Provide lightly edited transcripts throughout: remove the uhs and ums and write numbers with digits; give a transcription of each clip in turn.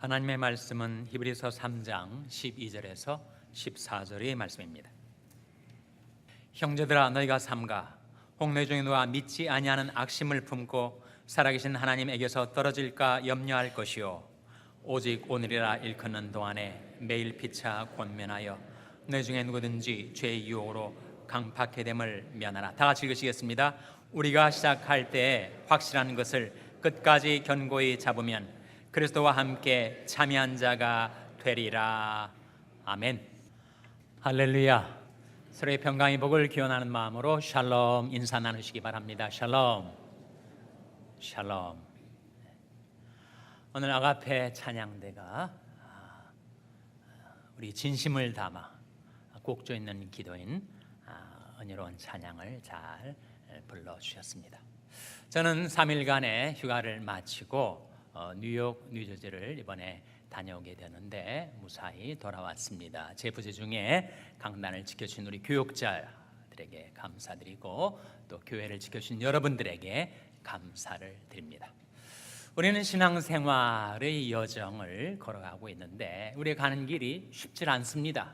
하나님의 말씀은 히브리서 3장 12절에서 14절의 말씀입니다. 형제들아, 너희가 삼가 홍례 중에 누가 믿지 아니하는 악심을 품고 살아계신 하나님에게서 떨어질까 염려할 것이요, 오직 오늘이라 일컫는 동안에 매일 피차 권면하여 너희 중에 누구든지 죄의 유혹으로 강팍해 됨을 면하라. 다 같이 읽으시겠습니다. 우리가 시작할 때에 확실한 것을 끝까지 견고히 잡으면 그리스도와 함께 참여한 자가 되리라. 아멘. 할렐루야. 서로의 평강의 복을 기원하는 마음으로 샬롬 인사 나누시기 바랍니다. 샬롬. 샬롬. 오늘 아가페 찬양대가 우리 진심을 담아 곡조 있는 기도인 은혜로운 찬양을 잘 불러주셨습니다. 저는 3일간의 휴가를 마치고 뉴욕, 뉴저지를 이번에 다녀오게 되는데 무사히 돌아왔습니다. 제 부재 중에 강단을 지켜주신 우리 교육자들에게 감사드리고 또 교회를 지켜주신 여러분들에게 감사를 드립니다. 우리는 신앙생활의 여정을 걸어가고 있는데 우리가 가는 길이 쉽지 않습니다.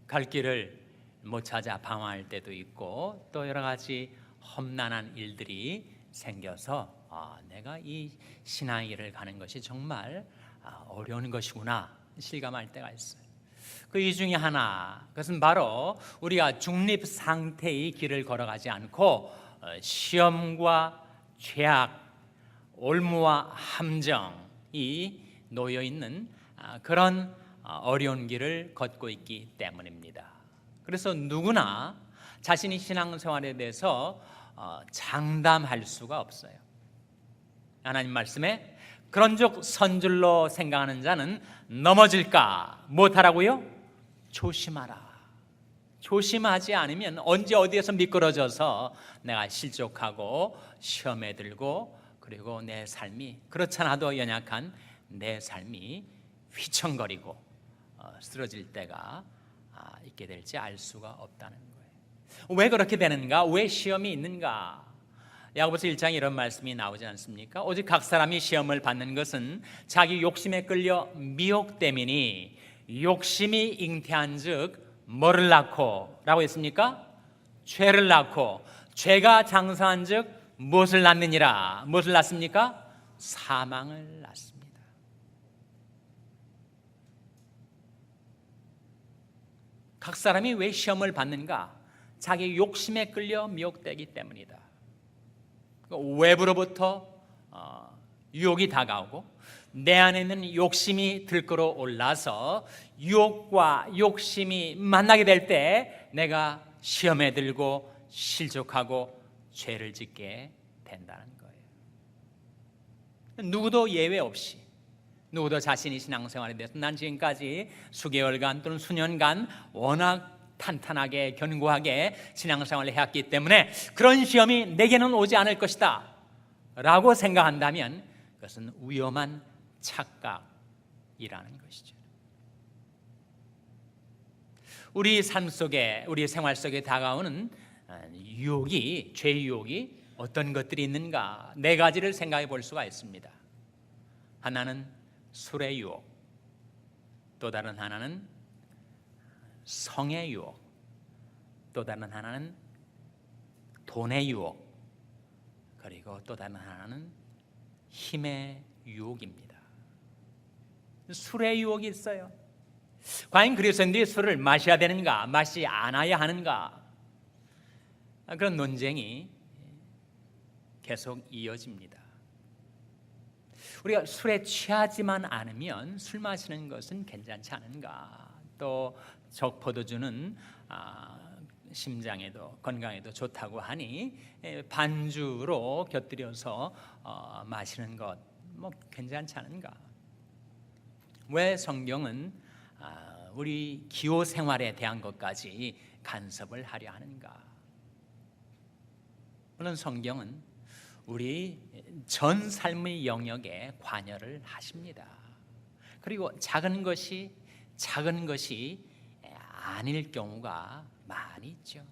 갈 길을 못 찾아 방황할 때도 있고 또 여러 가지 험난한 일들이 생겨서 내가 이 신앙의 길을 가는 것이 정말 어려운 것이구나 실감할 때가 있어요. 그 이 중에 하나, 그것은 바로 우리가 중립 상태의 길을 걸어가지 않고 시험과 죄악, 올무와 함정이 놓여있는 그런 어려운 길을 걷고 있기 때문입니다. 그래서 누구나 자신이 신앙생활에 대해서 장담할 수가 없어요. 하나님 말씀에 그런즉 선줄로 생각하는 자는 넘어질까 못하라고요? 조심하라. 조심하지 않으면 언제 어디에서 미끄러져서 내가 실족하고 시험에 들고 그리고 내 삶이 그렇지 않아도 연약한 내 삶이 휘청거리고 쓰러질 때가 있게 될지 알 수가 없다는 거예요. 왜 그렇게 되는가? 왜 시험이 있는가? 야고보서 1장에 이런 말씀이 나오지 않습니까? 오직 각 사람이 시험을 받는 것은 자기 욕심에 끌려 미혹됨이니 욕심이 잉태한 즉 뭐를 낳고 라고 했습니까? 죄를 낳고 죄가 장성한 즉 무엇을 낳느니라. 무엇을 낳습니까? 사망을 낳습니다. 각 사람이 왜 시험을 받는가? 자기 욕심에 끌려 미혹되기 때문이다. 외부로부터 유혹이 다가오고 내 안에 있는 욕심이 들끓어 올라서 유혹과 욕심이 만나게 될 때 내가 시험에 들고 실족하고 죄를 짓게 된다는 거예요. 누구도 예외 없이 누구도 자신이 신앙생활에 대해서 난 지금까지 수개월간 또는 수년간 워낙 탄탄하게 견고하게 신앙생활을 해왔기 때문에 그런 시험이 내게는 오지 않을 것이다 라고 생각한다면 그것은 위험한 착각이라는 것이죠. 우리 삶 속에, 우리 생활 속에 다가오는 유혹이, 죄의 유혹이 어떤 것들이 있는가? 네 가지를 생각해 볼 수가 있습니다. 하나는 술의 유혹, 또 다른 하나는 성의 유혹, 또 다른 하나는 돈의 유혹, 그리고 또 다른 하나는 힘의 유혹입니다. 술의 유혹이 있어요. 과연 그리스도인들이 술을 마셔야 되는가, 마시지 않아야 하는가? 그런 논쟁이 계속 이어집니다. 우리가 술에 취하지만 않으면 술 마시는 것은 괜찮지 않은가? 또 적포도주는 심장에도 건강에도 좋다고 하니 반주로 곁들여서 마시는 것 뭐 괜찮지 않은가? 왜 성경은 우리 기호 생활에 대한 것까지 간섭을 하려 하는가? 물론 성경은 우리 전 삶의 영역에 관여를 하십니다. 그리고 작은 것이 아닐 경우가 많이 있죠.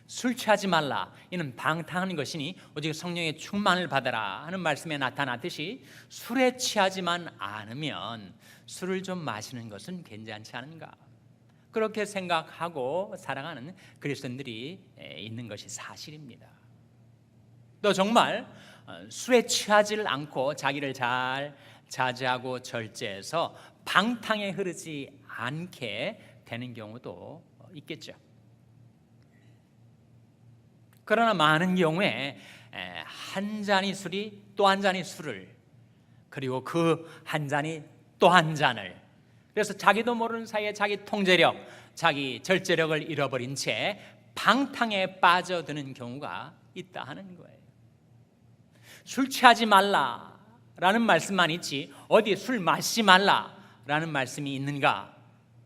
술 취하지 말라, 이는 방탕한 것이니 오직 성령의 충만을 받아라 하는 말씀에 나타났듯이 술에 취하지만 않으면 술을 좀 마시는 것은 괜찮지 않은가, 그렇게 생각하고 살아가는 그리스도인들이 있는 것이 사실입니다. 또 정말 술에 취하지를 않고 자기를 잘 자제하고 절제해서 방탕에 흐르지 않게 되는 경우도 있겠죠. 그러나 많은 경우에 한 잔이 술이 또 한 잔이 술을, 그리고 그 한 잔이 또 한 잔을, 그래서 자기도 모르는 사이에 자기 통제력, 자기 절제력을 잃어버린 채 방탕에 빠져드는 경우가 있다 하는 거예요. 술 취하지 말라라는 말씀만 있지 어디 술 마시지 말라라는 말씀이 있는가?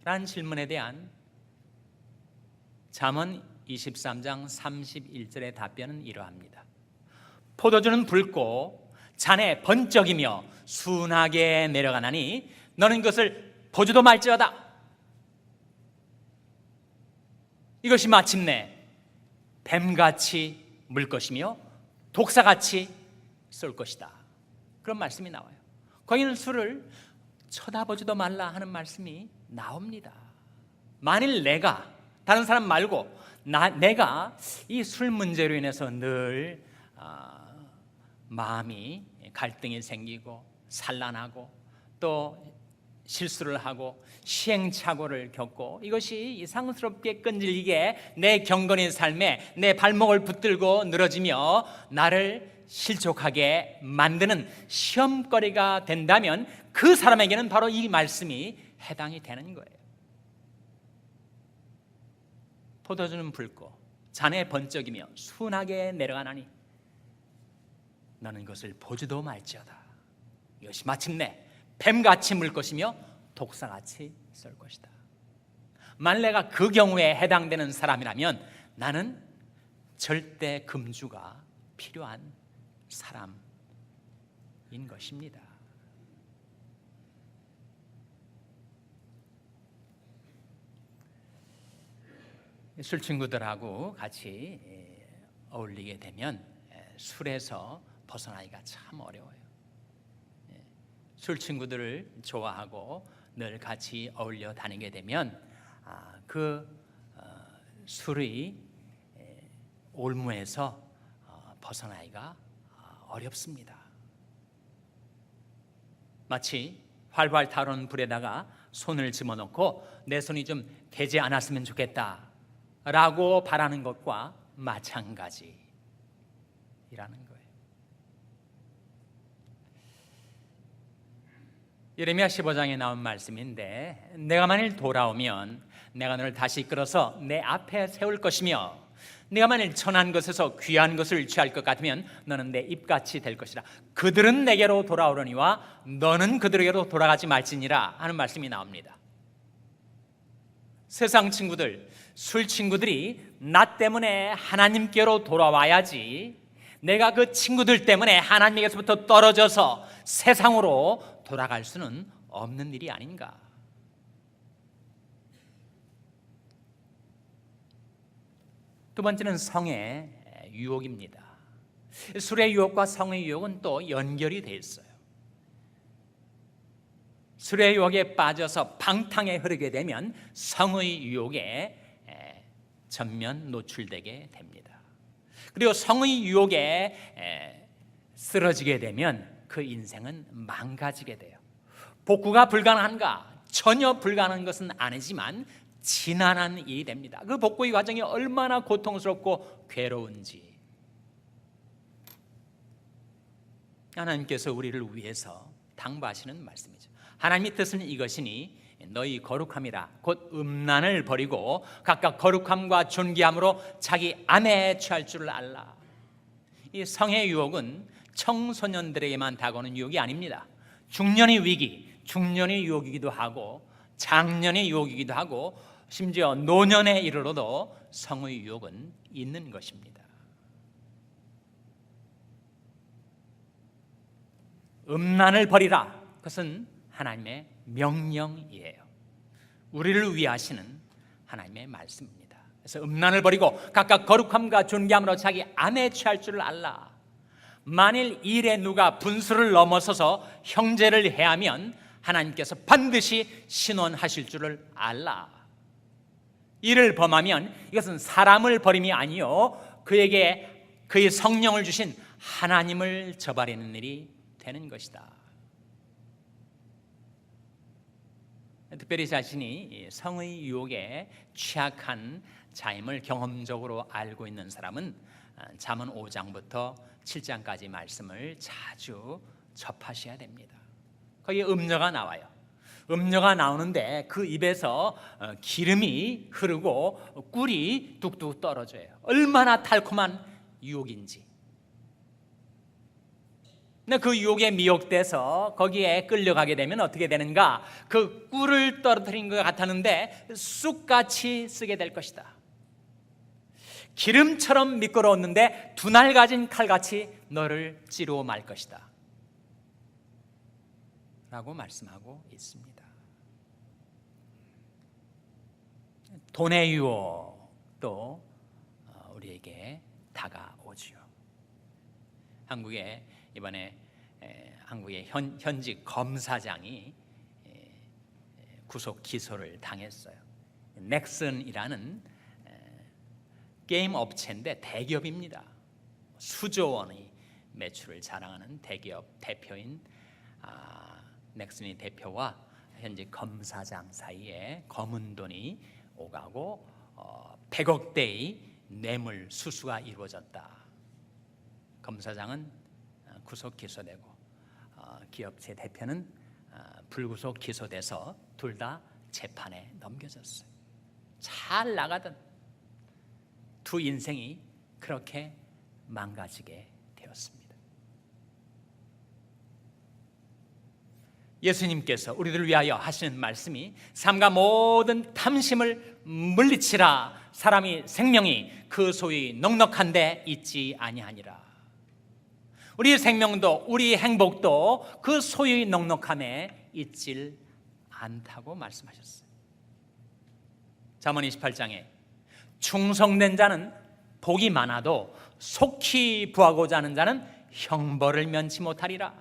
라는 질문에 대한 잠언 23장 31절의 답변은 이러합니다. 포도주는 붉고 잔에 번쩍이며 순하게 내려가나니 너는 그것을 보지도 말지어다. 이것이 마침내 뱀같이 물 것이며 독사같이 쏠 것이다. 그런 말씀이 나와요. 거기는 술을 쳐다보지도 말라 하는 말씀이 나옵니다. 만일 내가, 다른 사람 말고 내가 이 술 문제로 인해서 늘 마음이 갈등이 생기고 산란하고 또 실수를 하고 시행착오를 겪고 이것이 이상스럽게 끈질기게 내 경건의 삶에 내 발목을 붙들고 늘어지며 나를 실족하게 만드는 시험거리가 된다면 그 사람에게는 바로 이 말씀이 해당이 되는 거예요. 포도주는 붉고 잔에 번쩍이며 순하게 내려가나니 너는 그것을 보지도 말지어다. 이것이 마침내 뱀같이 물 것이며 독사같이 쏠 것이다. 만일 내가 그 경우에 해당되는 사람이라면 나는 절대 금주가 필요한 사람인 것입니다. 술 친구들하고 같이 어울리게 되면 술에서 벗어나기가 참 어려워요. 술 친구들을 좋아하고 늘 같이 어울려 다니게 되면 술의 올무에서 벗어나기가 어렵습니다. 마치 활활 타오르는 불에다가 손을 집어넣고 내 손이 좀 되지 않았으면 좋겠다 라고 바라는 것과 마찬가지라는 거예요. 예레미야 15장에 나온 말씀인데 내가 만일 돌아오면 내가 너를 다시 이끌어서 내 앞에 세울 것이며 네가 만일 천한 것에서 귀한 것을 취할 것 같으면 너는 내 입같이 될 것이라. 그들은 내게로 돌아오려니와 너는 그들에게로 돌아가지 말지니라 하는 말씀이 나옵니다. 세상 친구들, 술 친구들이 나 때문에 하나님께로 돌아와야지 내가 그 친구들 때문에 하나님에게서부터 떨어져서 세상으로 돌아갈 수는 없는 일이 아닌가. 두 번째는 성의 유혹입니다. 술의 유혹과 성의 유혹은 또 연결이 되어 있어요. 술의 유혹에 빠져서 방탕에 흐르게 되면 성의 유혹에 전면 노출되게 됩니다. 그리고 성의 유혹에 쓰러지게 되면 그 인생은 망가지게 돼요. 복구가 불가능한가? 전혀 불가능한 것은 아니지만 지난한 일이 됩니다. 그 복구의 과정이 얼마나 고통스럽고 괴로운지 하나님께서 우리를 위해서 당부하시는 말씀이죠. 하나님의 뜻은 이것이니 너희 거룩함이라 곧 음란을 버리고 각각 거룩함과 존귀함으로 자기 안에 취할 줄을 알라. 이 성의 유혹은 청소년들에게만 다가오는 유혹이 아닙니다. 중년의 위기, 중년의 유혹이기도 하고 장년의 유혹이기도 하고 심지어 노년에 이르러도 성의 유혹은 있는 것입니다. 음란을 버리라. 그것은 하나님의 명령이에요. 우리를 위하시는 하나님의 말씀입니다. 그래서 음란을 버리고 각각 거룩함과 존귀함으로 자기 아내 취할 줄을 알라. 만일 일에 누가 분수를 넘어서서 형제를 해하면 하나님께서 반드시 신원하실 줄을 알라. 이를 범하면 이것은 사람을 버림이 아니요 그에게 그의 성령을 주신 하나님을 저버리는 일이 되는 것이다. 특별히 자신이 성의 유혹에 취약한 자임을 경험적으로 알고 있는 사람은 잠언 5장부터 7장까지 말씀을 자주 접하셔야 됩니다. 거기에 음녀가 나와요. 음녀가 나오는데 그 입에서 기름이 흐르고 꿀이 뚝뚝 떨어져요. 얼마나 달콤한 유혹인지. 근데 그 유혹에 미혹돼서 거기에 끌려가게 되면 어떻게 되는가? 그 꿀을 떨어뜨린 것 같았는데 쑥같이 쓰게 될 것이다. 기름처럼 미끄러웠는데 두 날 가진 칼같이 너를 찌르고 말 것이다 라고 말씀하고 있습니다. 돈의 유혹도 우리에게 다가오지요. 한국에 이번에 한국의 현직 검사장이 구속 기소를 당했어요. 넥슨이라는 게임 업체인데 대기업입니다. 수조 원의 매출을 자랑하는 대기업 대표인 넥슨의 대표와 현재 검사장 사이에 검은 돈이 오가고 100억대의 뇌물 수수가 이루어졌다. 검사장은 구속 기소되고 기업체 대표는 불구속 기소돼서 둘 다 재판에 넘겨졌어요. 잘 나가던 두 인생이 그렇게 망가지게 되었습니다. 예수님께서 우리들을 위하여 하시는 말씀이 삼가 모든 탐심을 물리치라. 사람이 생명이 그 소위 넉넉한데 있지 아니하니라. 우리의 생명도 우리의 행복도 그 소유의 넉넉함에 있질 않다고 말씀하셨어요. 잠언 28장에 충성된 자는 복이 많아도 속히 부하고자 하는 자는 형벌을 면치 못하리라.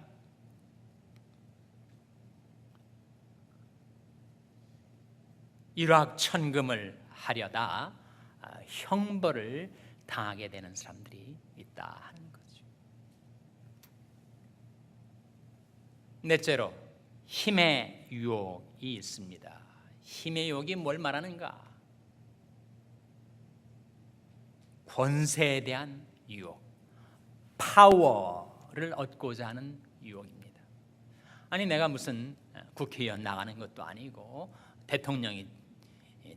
일확천금을 하려다 형벌을 당하게 되는 사람들이 있다 하는 거죠. 넷째로 힘의 유혹이 있습니다. 힘의 유혹이 뭘 말하는가? 권세에 대한 유혹, 파워를 얻고자 하는 유혹입니다. 아니 내가 무슨 국회의원 나가는 것도 아니고 대통령이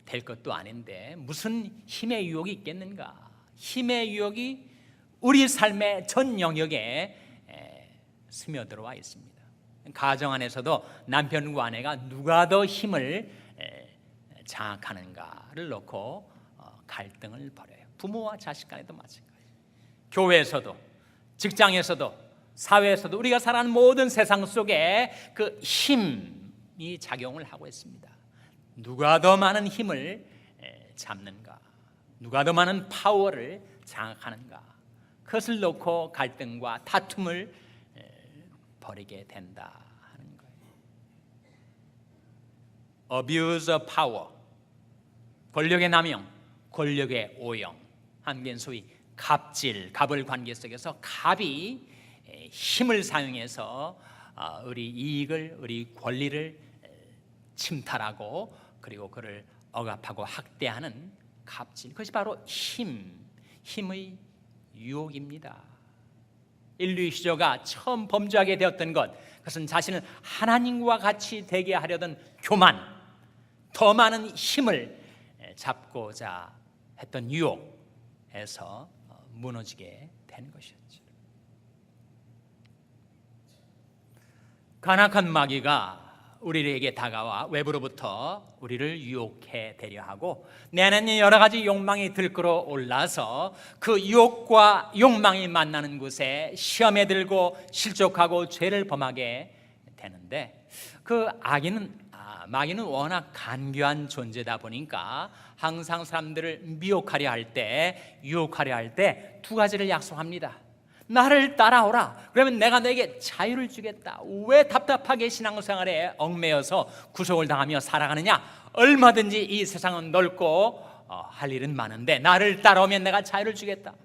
될 것도 아닌데 무슨 힘의 유혹이 있겠는가? 힘의 유혹이 우리 삶의 전 영역에 스며들어와 있습니다. 가정 안에서도 남편과 아내가 누가 더 힘을 장악하는가를 놓고 갈등을 벌여요. 부모와 자식 간에도 마찬가지. 교회에서도 직장에서도 사회에서도 우리가 살아가는 모든 세상 속에 그 힘이 작용을 하고 있습니다. 누가 더 많은 힘을 잡는가? 누가 더 많은 파워를 장악하는가? 그것을 놓고 갈등과 다툼을 벌이게 된다 하는 거예요. Abuse of power, 권력의 남용, 권력의 오용, 한국엔 소위 갑질, 갑을 관계 속에서 갑이 힘을 사용해서 우리 이익을, 우리 권리를 침탈하고 그리고 그를 억압하고 학대하는 갑질, 그것이 바로 힘의 유혹입니다. 인류의 시조가 처음 범죄하게 되었던 것, 그것은 자신을 하나님과 같이 되게 하려던 교만, 더 많은 힘을 잡고자 했던 유혹에서 무너지게 된 것이었죠. 간악한 마귀가 우리에게 다가와 외부로부터 우리를 유혹해 되려 하고 내 안에 여러 가지 욕망이 들끓어 올라서 그 유혹과 욕망이 만나는 곳에 시험에 들고 실족하고 죄를 범하게 되는데 그 악인은 마귀는 워낙 간교한 존재다 보니까 항상 사람들을 미혹하려 할 때, 유혹하려 할 때 두 가지를 약속합니다. 나를 따라오라. 그러면 내가 너에게 자유를 주겠다. 왜 답답하게 신앙생활에 얽매여서 구속을 당하며 살아가느냐? 얼마든지 이 세상은 넓고 할 일은 많은데 나를 따라오면 내가 자유를 주겠다.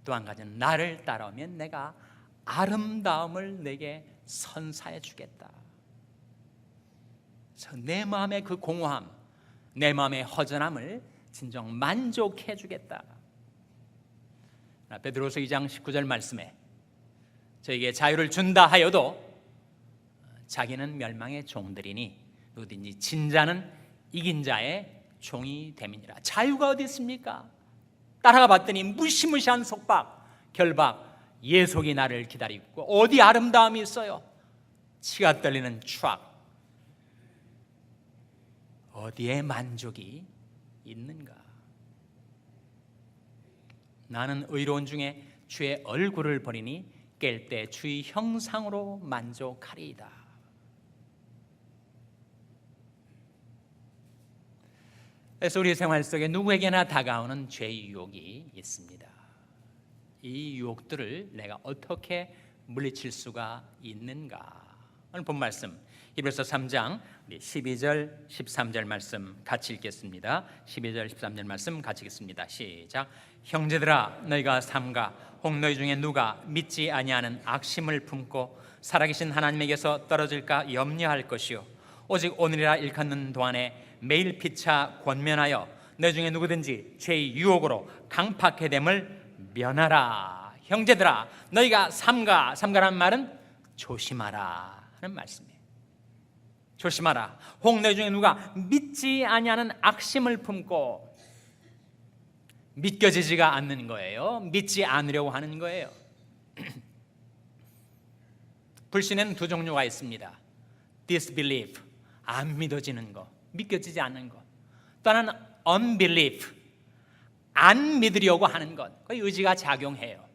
또 한 가지는 나를 따라오면 내가 아름다움을 내게 선사해 주겠다. 내 마음의 그 공허함, 내 마음의 허전함을 진정 만족해 주겠다. 베드로서 2장 19절 말씀에 저에게 자유를 준다 하여도 자기는 멸망의 종들이니 누구든지 진 자는 이긴 자의 종이 됨이니라. 자유가 어디 있습니까? 따라가 봤더니 무시무시한 속박, 결박, 예속이 나를 기다리고 있고 어디 아름다움이 있어요? 치가 떨리는 추악. 어디에 만족이 있는가? 나는 의로운 중에 주의 얼굴을 보리니 깰 때 주의 형상으로 만족하리이다. 그래서 우리 생활 속에 누구에게나 다가오는 죄의 유혹이 있습니다. 이 유혹들을 내가 어떻게 물리칠 수가 있는가? 오늘 본 말씀 히브리서 3장 12절 13절 말씀 같이 읽겠습니다. 12절 13절 말씀 같이 읽겠습니다. 시작. 형제들아 너희가 삼가 혹 너희 중에 누가 믿지 아니하는 악심을 품고 살아계신 하나님에게서 떨어질까 염려할 것이요 오직 오늘이라 일컫는 동안에 매일 피차 권면하여 너희 중에 누구든지 죄의 유혹으로 강팍해 됨을 면하라. 형제들아 너희가 삼가라는 말은 조심하라 하는 말씀이에요. 조심하라. 혹 너희 중에 누가 믿지 아니하는 악심을 품고 믿겨지지가 않는 거예요. 믿지 않으려고 하는 거예요. 불신에는 두 종류가 있습니다. disbelief, 안 믿어지는 거, 믿겨지지 않는 것. 또 하나는 unbelief, 안 믿으려고 하는 것. 그 의지가 작용해요.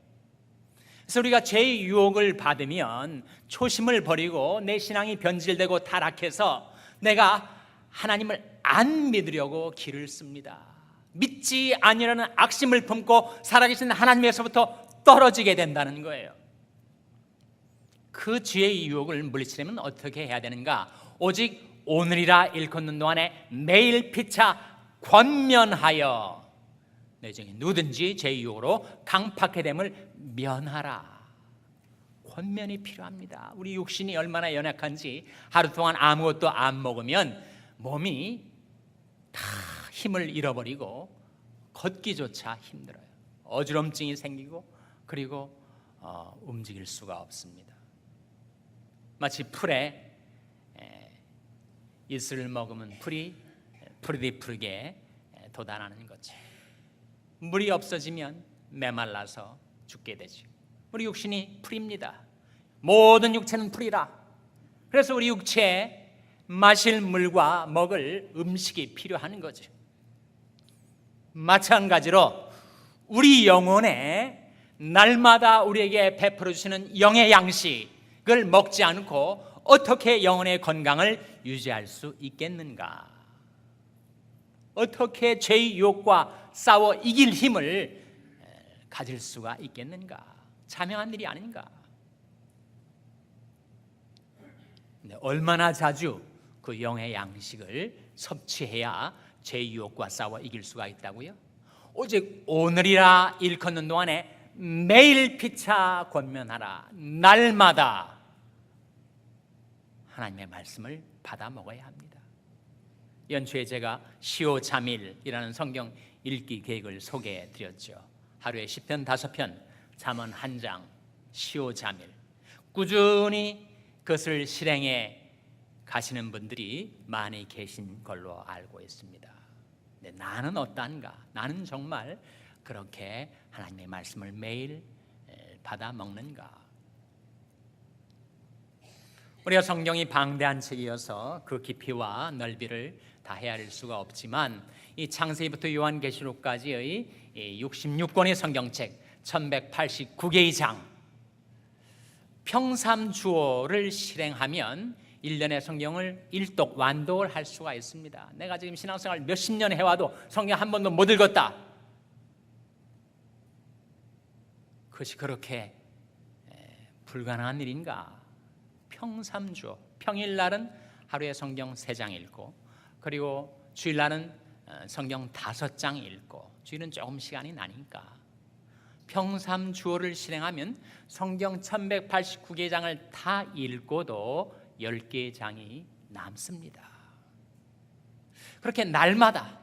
그래서 우리가 죄의 유혹을 받으면 초심을 버리고 내 신앙이 변질되고 타락해서 내가 하나님을 안 믿으려고 길을 씁니다. 믿지 아니라는 악심을 품고 살아계신 하나님에서부터 떨어지게 된다는 거예요. 그 죄의 유혹을 물리치려면 어떻게 해야 되는가? 오직 오늘이라 일컫는 동안에 매일 피차 권면하여 내 중에 누구든지 죄의 유혹으로 강팍해 됨을 면하라. 권면이 필요합니다. 우리 육신이 얼마나 연약한지 하루 동안 아무것도 안 먹으면 몸이 다 힘을 잃어버리고 걷기조차 힘들어요. 어지럼증이 생기고 그리고 움직일 수가 없습니다. 마치 풀에 이슬을 먹으면 풀이 푸르게 돋아나는 거죠. 물이 없어지면 메말라서 죽게 되죠. 우리 육신이 풀입니다. 모든 육체는 풀이라. 그래서 우리 육체에 마실 물과 먹을 음식이 필요한 거죠. 마찬가지로 우리 영혼에 날마다 우리에게 베풀어 주시는 영의 양식을 먹지 않고 어떻게 영혼의 건강을 유지할 수 있겠는가? 어떻게 죄의 유혹과 싸워 이길 힘을 가질 수가 있겠는가? 자명한 일이 아닌가? 얼마나 자주 그 영의 양식을 섭취해야 죄의 유혹과 싸워 이길 수가 있다고요? 오직 오늘이라 일컫는 동안에 매일 피차 권면하라. 날마다 하나님의 말씀을 받아 먹어야 합니다. 연초에 제가 시오자밀이라는 성경 읽기 계획을 소개해 드렸죠. 하루에 10편 5편, 잠언 1장, 시오자밀. 꾸준히 그것을 실행해 가시는 분들이 많이 계신 걸로 알고 있습니다. 근데 나는 어떠한가? 나는 정말 그렇게 하나님의 말씀을 매일 받아 먹는가? 우리가 성경이 방대한 책이어서 그 깊이와 넓이를 다 헤아릴 수가 없지만 이 창세기부터 요한계시록까지의 66권의 성경책 1189개의 장 평삼주오를 실행하면 1년의 성경을 일독, 완독을 할 수가 있습니다. 내가 지금 신앙생활 몇십 년 해와도 성경 한 번도 못 읽었다. 그것이 그렇게 불가능한 일인가? 평삼주어, 평일날은 하루에 성경 3장 읽고, 그리고 주일날은 성경 5장 읽고, 주일은 조금 시간이 나니까 평삼주어를 실행하면 성경 1189개 장을 다 읽고도 10개 장이 남습니다. 그렇게 날마다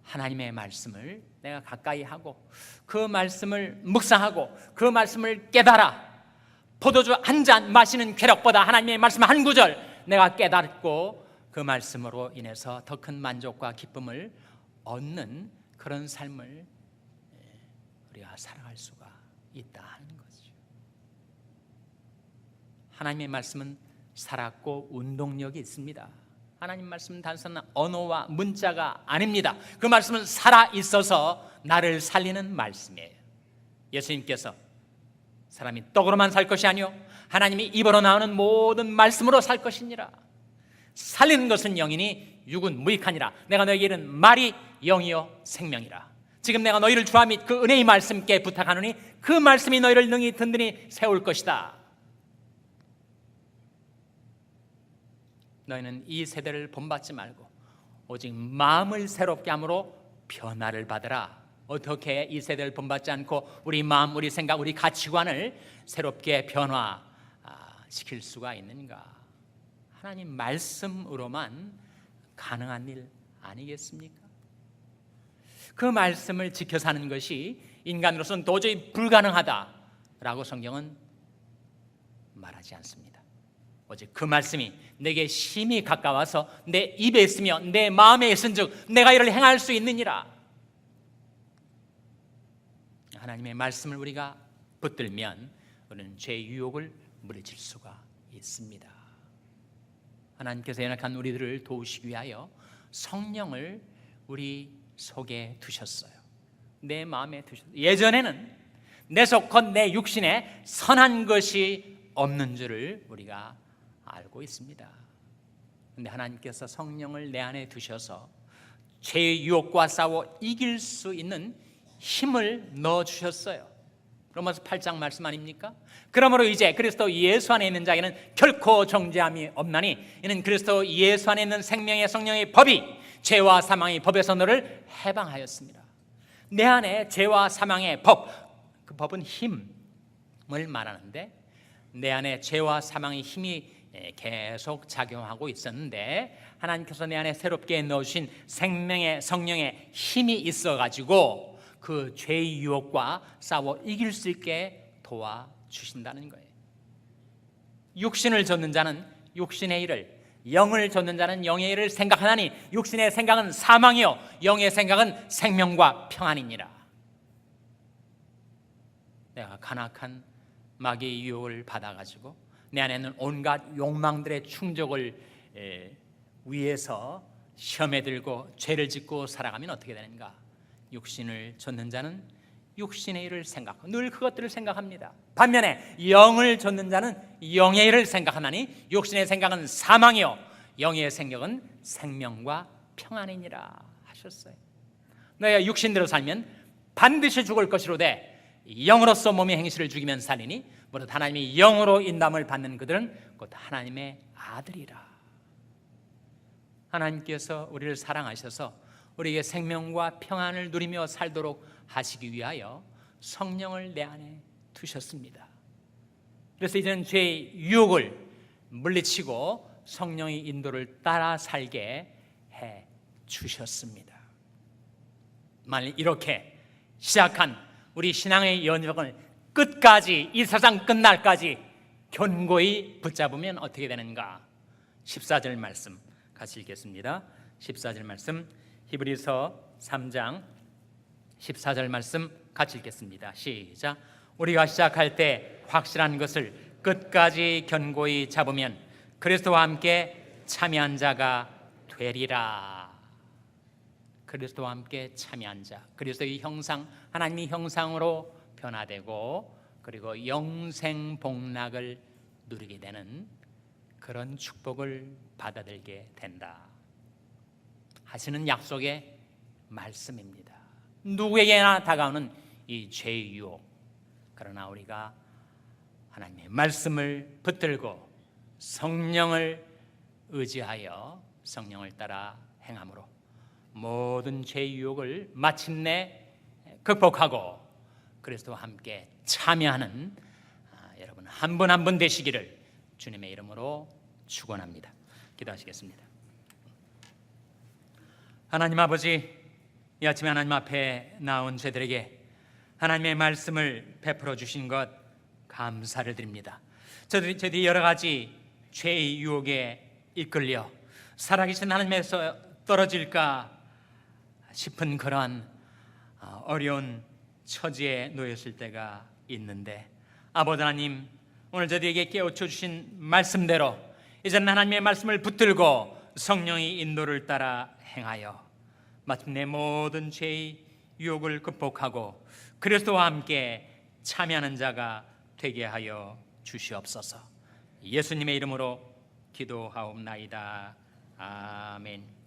하나님의 말씀을 내가 가까이 하고, 그 말씀을 묵상하고, 그 말씀을 깨달아 포도주 한 잔 마시는 쾌락보다 하나님의 말씀 한 구절 내가 깨닫고 그 말씀으로 인해서 더 큰 만족과 기쁨을 얻는 그런 삶을 우리가 살아갈 수가 있다 하는 거죠. 하나님의 말씀은 살았고 운동력이 있습니다. 하나님 말씀은 단순한 언어와 문자가 아닙니다. 그 말씀은 살아있어서 나를 살리는 말씀이에요. 예수님께서 사람이 떡으로만 살 것이 아니요 하나님이 입으로 나오는 모든 말씀으로 살 것이니라. 살리는 것은 영이니 육은 무익하니라. 내가 너에게 이른 말이 영이요 생명이라. 지금 내가 너희를 주와 및 그 은혜의 말씀께 부탁하노니 그 말씀이 너희를 능히 든든히 세울 것이다. 너희는 이 세대를 본받지 말고 오직 마음을 새롭게 함으로 변화를 받으라. 어떻게 이 세대를 본받지 않고 우리 마음, 우리 생각, 우리 가치관을 새롭게 변화시킬 수가 있는가? 하나님 말씀으로만 가능한 일 아니겠습니까? 그 말씀을 지켜 사는 것이 인간으로서는 도저히 불가능하다라고 성경은 말하지 않습니다. 오직 그 말씀이 내게 심히 가까워서 내 입에 있으며 내 마음에 있은즉 내가 이를 행할 수 있느니라. 하나님의 말씀을 우리가 붙들면 우리는 죄의 유혹을 물리칠 수가 있습니다. 하나님께서 연약한 우리들을 도우시기 위하여 성령을 우리 속에 두셨어요. 내 마음에 두셨어요. 예전에는 내 속 곧 내 육신에 선한 것이 없는 줄을 우리가 알고 있습니다. 그런데 하나님께서 성령을 내 안에 두셔서 죄의 유혹과 싸워 이길 수 있는 힘을 넣어주셨어요. 로마서 8장 말씀 아닙니까? 그러므로 이제 그리스도 예수 안에 있는 자에게는 결코 정죄함이 없나니 이는 그리스도 예수 안에 있는 생명의 성령의 법이 죄와 사망의 법에서 너를 해방하였습니다. 내 안에 죄와 사망의 법, 그 법은 힘을 말하는데 내 안에 죄와 사망의 힘이 계속 작용하고 있었는데 하나님께서 내 안에 새롭게 넣으신 생명의 성령의 힘이 있어가지고 그 죄의 유혹과 싸워 이길 수 있게 도와주신다는 거예요. 육신을 좇는 자는 육신의 일을, 영을 좇는 자는 영의 일을 생각하나니 육신의 생각은 사망이요 영의 생각은 생명과 평안이니라. 내가 간악한 마귀의 유혹을 받아가지고 내 안에 있는 온갖 욕망들의 충족을 위해서 시험에 들고 죄를 짓고 살아가면 어떻게 되는가? 육신을 좇는 자는 육신의 일을 생각하고 늘 그것들을 생각합니다. 반면에 영을 좇는 자는 영의 일을 생각하나니 육신의 생각은 사망이요 영의 생각은 생명과 평안이니라 하셨어요. 너희가 육신대로 살면 반드시 죽을 것이로되 영으로서 몸의 행실을 죽이면 살리니 무릇 하나님이 영으로 인담을 받는 그들은 곧 하나님의 아들이라. 하나님께서 우리를 사랑하셔서 우리에게 생명과 평안을 누리며 살도록 하시기 위하여 성령을 내 안에 두셨습니다. 그래서 이제는 죄의 유혹을 물리치고 성령의 인도를 따라 살게 해 주셨습니다. 만일 이렇게 시작한 우리 신앙의 연역을 끝까지, 이 세상 끝날까지 견고히 붙잡으면 어떻게 되는가? 14절 말씀 같이 읽겠습니다. 14절 말씀, 히브리서 3장 14절 말씀 같이 읽겠습니다. 시작. 우리가 시작할 때 확실한 것을 끝까지 견고히 잡으면 그리스도와 함께 참여한 자가 되리라. 그리스도와 함께 참여한 자, 그리스도의 형상, 하나님의 형상으로 변화되고 그리고 영생 복락을 누리게 되는 그런 축복을 받아들게 된다 하시는 약속의 말씀입니다. 누구에게나 다가오는 이 죄의 유혹, 그러나 우리가 하나님의 말씀을 붙들고 성령을 의지하여 성령을 따라 행함으로 모든 죄의 유혹을 마침내 극복하고 그리스도와 함께 참여하는 여러분 한 분 한 분 되시기를 주님의 이름으로 축원합니다. 기도하시겠습니다. 하나님 아버지, 이 아침에 하나님 앞에 나온 저들에게 하나님의 말씀을 베풀어 주신 것 감사를 드립니다. 저들이 여러 가지 죄의 유혹에 이끌려 살아계신 하나님에서 떨어질까 싶은 그러한 어려운 처지에 놓였을 때가 있는데, 아버지 하나님, 오늘 저들에게 깨우쳐 주신 말씀대로 이제는 하나님의 말씀을 붙들고 성령의 인도를 따라 행하여 마침내 모든 죄의 유혹을 극복하고 그리스도와 함께 참여하는 자가 되게 하여 주시옵소서. 예수님의 이름으로 기도하옵나이다. 아멘.